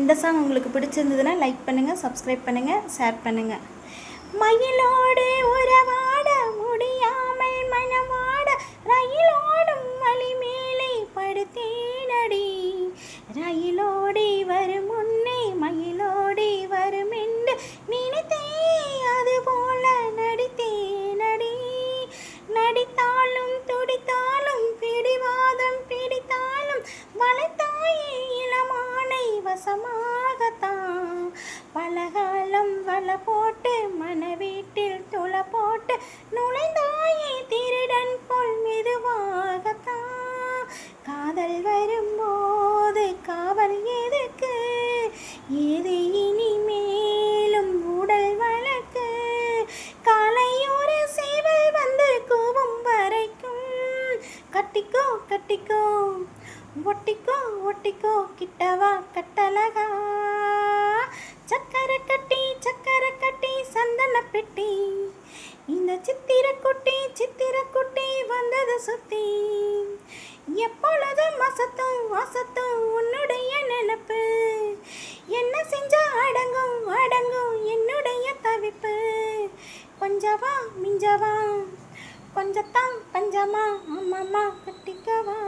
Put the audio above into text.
இந்த சாங் உங்களுக்கு பிடிச்சிருந்ததுன்னா லைக் பண்ணுங்கள், சப்ஸ்கிரைப் பண்ணுங்கள், ஷேர் பண்ணுங்கள். மயிலோடு உறவாட முடியாமல் மனமாட ரயிலோடும் வழி மேலே படுத்தேனடி. ரயிலோடி வரும் முன்னே மயிலோடி வரும் என்று நினைத்தே அதுபோல நடித்தேனடி. நடித்தாலும் துடித்தாலும் பிடிவாதம் பிடித்தாலும் வளர்த்தாயே இளமானை வசமாகத்தான். பலகாலம் வலை போட்டு மன வீட்டில் துளை போட்டு நுழைந்தாயே திருடன் போல் மெதுவாகத்தான். காதல் வரும்போது காவல் எதுக்கு, ஏது இனிமேலும் உடல் வழக்கு. காலையோர சேவல் வந்து கூவும் வரைக்கும் கட்டிக்கோ கட்டிக்கோ ஒட்டிக்கோ ஒட்டிக்கோ கிட்டவா கட்டழகா. சக்கரை கட்டி சந்தன பெட்டி இந்த சித்திரக்குட்டி வந்தது சுத்தி. எப்பொழுதும் அசத்தும் உன்னுடைய நினைப்பு. என்ன செஞ்சா அடங்கும் என்னுடைய தவிப்பு. கொஞ்சவா மிஞ்சவா கொஞ்சத்தான் பஞ்சமா அம்மம்மா கட்டிக்கவா.